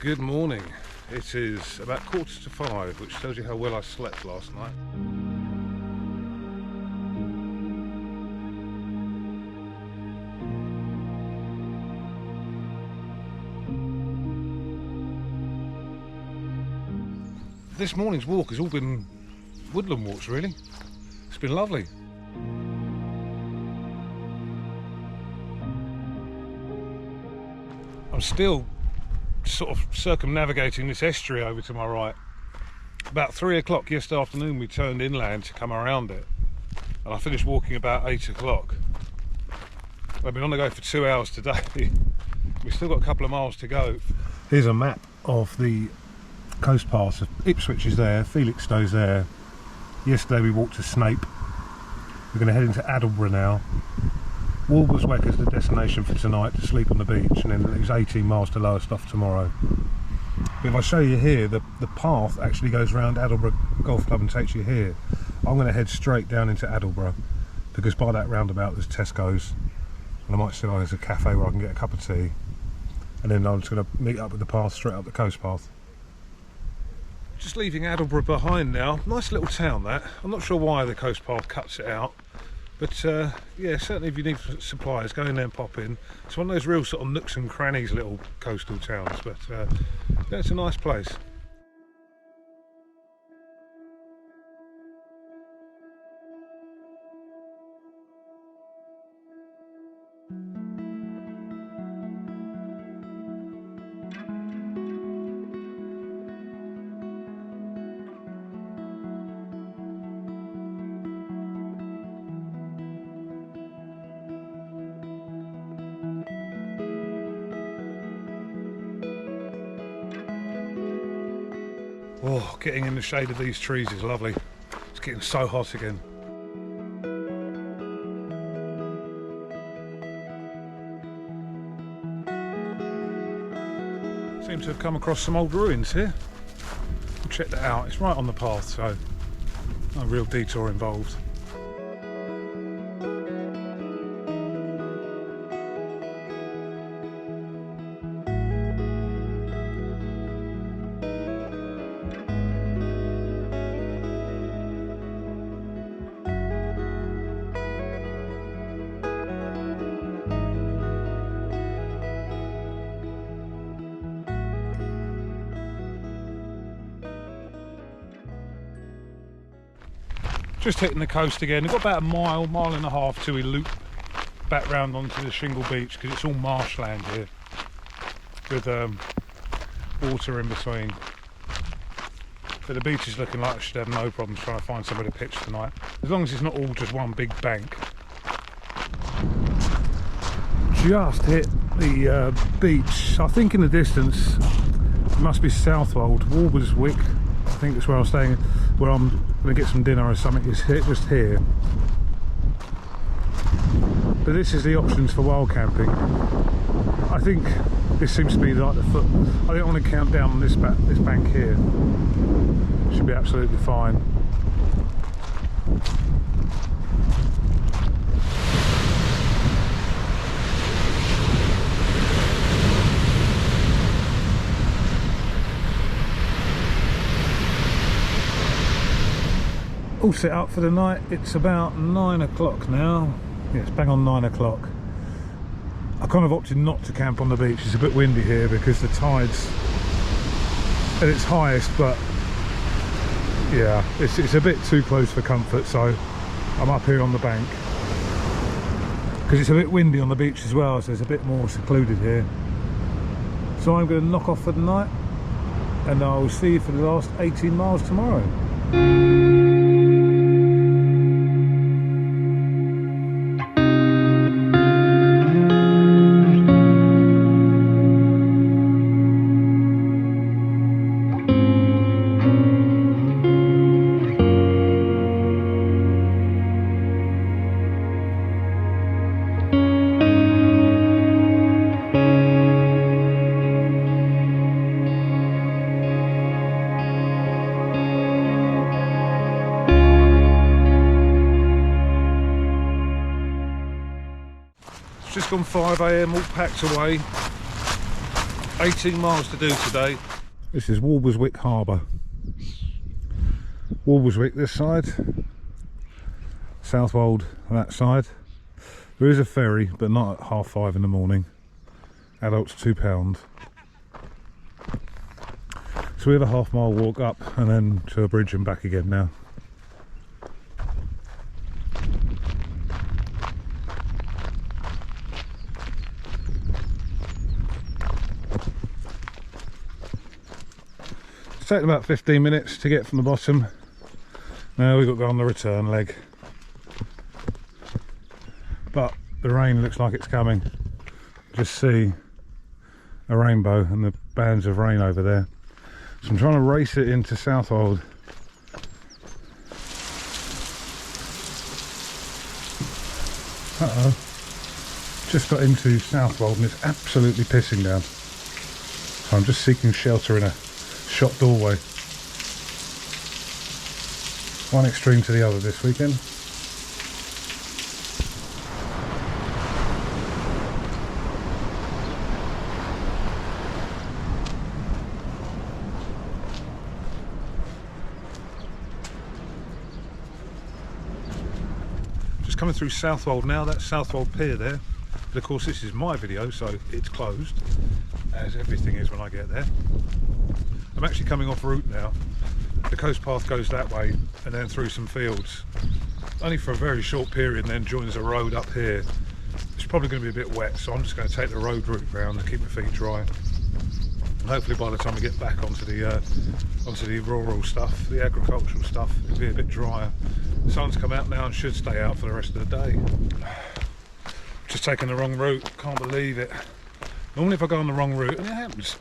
Good morning. It is about 4:45, which tells you how well I slept last night. This morning's walk has all been woodland walks, really. It's been lovely. I'm still sort of circumnavigating this estuary over to my right. About 3 o'clock yesterday afternoon we turned inland to come around it, and I finished walking about 8 o'clock. I've been on the go for 2 hours today. We've still got a couple of miles to go. Here's a map of the coast pass. Ipswich is there, Felixstowe's there. Yesterday we walked to Snape. We're going to head into Aldeburgh now. Wildcamping is the destination for tonight, to sleep on the beach, and then it's 18 miles to Lowestoft tomorrow. But if I show you here, the path actually goes round Aldeburgh Golf Club and takes you here. I'm going to head straight down into Aldeburgh, because by that roundabout there's Tesco's, and I might see there's a cafe where I can get a cup of tea, and then I'm just going to meet up with the path straight up the coast path. Just leaving Aldeburgh behind now. Nice little town that. I'm not sure why the coast path cuts it out. But yeah, certainly if you need supplies, go in there and pop in. It's one of those real sort of nooks and crannies little coastal towns, but yeah, it's a nice place. Oh, getting in the shade of these trees is lovely. It's getting so hot again. Seem to have come across some old ruins here. We'll check that out. It's right on the path, so no real detour involved. Just hitting the coast again. We've got about a mile and a half till we loop back round onto the shingle beach, because it's all marshland here with water in between. But the beach is looking like I should have no problems trying to find somewhere to pitch tonight, as long as it's not all just one big bank. Just hit the beach. I think in the distance it must be Southwold. Walberswick, I think that's where I'm staying, where I'm going to get some dinner or something. Is just here. But this is the options for wild camping. I think this seems to be like the foot. I don't want to count down on this bank here. Should be absolutely fine. All set up for the night. It's about 9 o'clock now. Yeah, it's bang on 9 o'clock. I kind of opted not to camp on the beach. It's a bit windy here because the tide's at its highest, but yeah, it's a bit too close for comfort, so I'm up here on the bank because it's a bit windy on the beach as well, so it's a bit more secluded here. So I'm going to knock off for the night, and I'll see you for the last 18 miles tomorrow. Just gone 5 AM, all packed away. 18 miles to do today. This is Walberswick Harbour. Walberswick this side, Southwold that side. There is a ferry, but not at 5:30 in the morning. Adults £2. So we have a half-mile walk up and then to a bridge and back again now. It's taken about 15 minutes to get from the bottom. Now we've got to go on the return leg. But the rain looks like it's coming. Just see a rainbow and the bands of rain over there. So I'm trying to race it into Southwold. Uh-oh. Just got into Southwold and it's absolutely pissing down. So I'm just seeking shelter in a shop doorway. One extreme to the other this weekend. Just coming through Southwold now. That's Southwold Pier there. But of course this is my video, so it's closed, as everything is when I get there. I'm actually coming off route now. The coast path goes that way and then through some fields, only for a very short period, and then joins a road up here. It's probably going to be a bit wet, so I'm just going to take the road route round to keep my feet dry. And hopefully by the time we get back onto the rural stuff, the agricultural stuff, it'll be a bit drier. The sun's come out now and should stay out for the rest of the day. Just taking the wrong route, can't believe it. Normally if I go on the wrong route, and it happens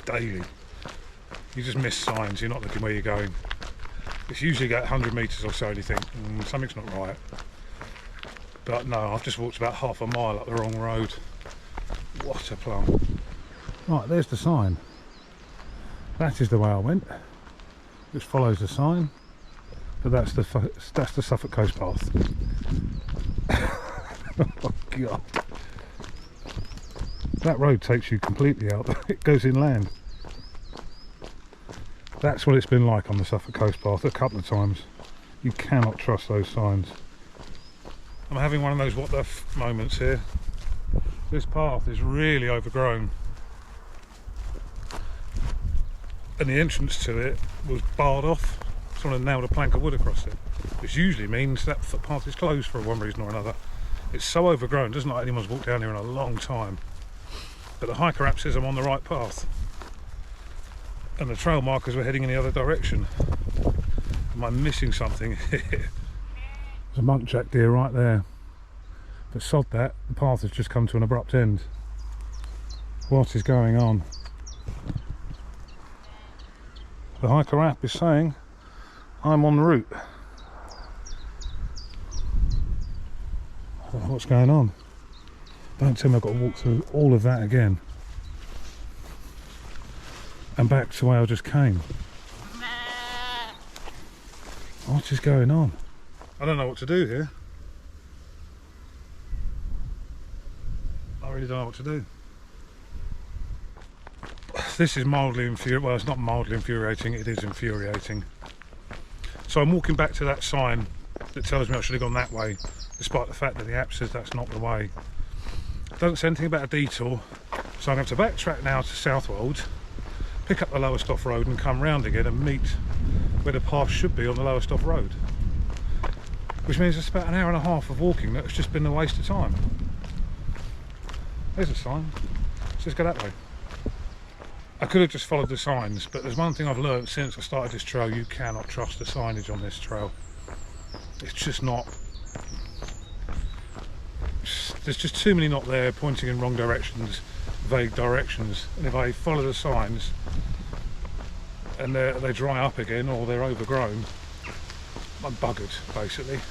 daily, you just miss signs, you're not looking where you're going. It's usually about 100 metres or so and you think, something's not right. But no, I've just walked about half a mile up the wrong road. What a plum. Right, there's the sign. That is the way I went. Just follows the sign. But that's the Suffolk coast path. Oh God. That road takes you completely out. It goes inland. That's what it's been like on the Suffolk coast path a couple of times. You cannot trust those signs. I'm having one of those what the f moments here. This path is really overgrown. And the entrance to it was barred off. Someone nailed a plank of wood across it. Which usually means that footpath is closed for one reason or another. It's so overgrown, it doesn't look like anyone's walked down here in a long time. But the hiker app says I'm on the right path. And the trail markers were heading in the other direction. Am I missing something here? There's a muntjac deer right there. But sod that, the path has just come to an abrupt end. What is going on? The hiker app is saying I'm en route. What's going on? Don't tell me I've got to walk through all of that again. And back to where I just came. What is going on? I don't know what to do here. I really don't know what to do. This is mildly infuriating. Well, it's not mildly infuriating, it is infuriating. So I'm walking back to that sign that tells me I should have gone that way, despite the fact that the app says that's not the way. It doesn't say anything about a detour, so I'm going to have to backtrack now to Southwold, pick up the Lowestoft road and come round again and meet where the path should be on the Lowestoft road. Which means it's about an hour and a half of walking that's just been a waste of time. There's a sign, let's just go that way. I could have just followed the signs, but there's one thing I've learned since I started this trail: you cannot trust the signage on this trail. It's just not. There's just too many not there, pointing in wrong directions, vague directions. And if I follow the signs and they dry up again or they're overgrown, I'm buggered basically.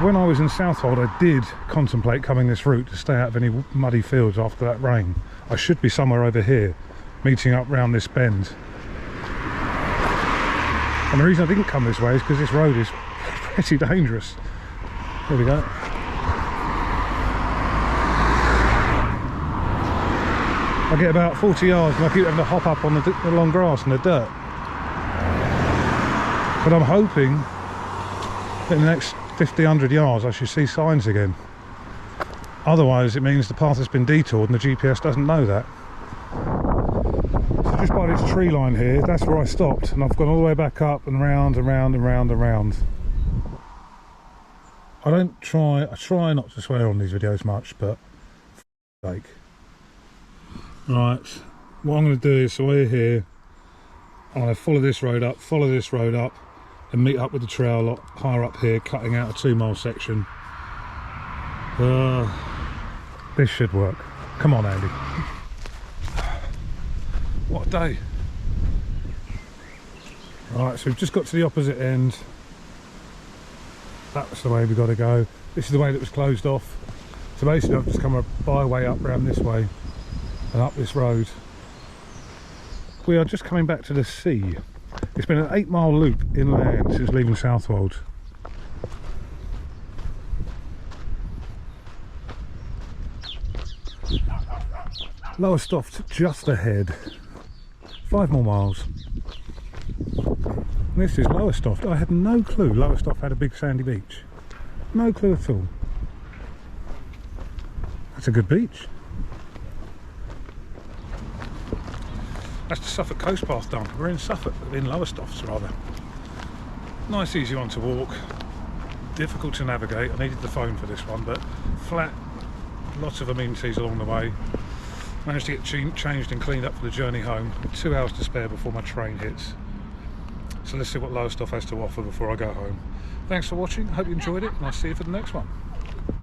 When I was in Southwold, I did contemplate coming this route to stay out of any muddy fields after that rain. I should be somewhere over here, meeting up round this bend. And the reason I didn't come this way is because this road is pretty dangerous. There we go. I get about 40 yards and I keep having to hop up on the long grass and the dirt. But I'm hoping that in the next 50-100 yards I should see signs again. Otherwise it means the path has been detoured and the GPS doesn't know that. So just by this tree line here, that's where I stopped, and I've gone all the way back up and round and round and round and round. I try not to swear on these videos much, but like. Right, what I'm going to do is, so we're here, I'm going to follow this road up, and meet up with the trail a lot higher up here, cutting out a 2-mile section. This should work. Come on, Andy. What a day. Right, so we've just got to the opposite end. That's the way we've got to go. This is the way that was closed off. So basically I've just come a byway up round this way and up this road. We are just coming back to the sea. It's been an 8-mile loop inland since leaving Southwold. Lowestoft just ahead. 5 more miles. This is Lowestoft. I had no clue Lowestoft had a big sandy beach. No clue at all. That's a good beach. That's the Suffolk coast path done. We're in Suffolk, in Lowestoft rather. Nice easy one to walk. Difficult to navigate. I needed the phone for this one, but flat. Lots of amenities along the way. Managed to get changed and cleaned up for the journey home. 2 hours to spare before my train hits. So let's see what Lowestoft has to offer before I go home. Thanks for watching, hope you enjoyed it, and I'll see you for the next one.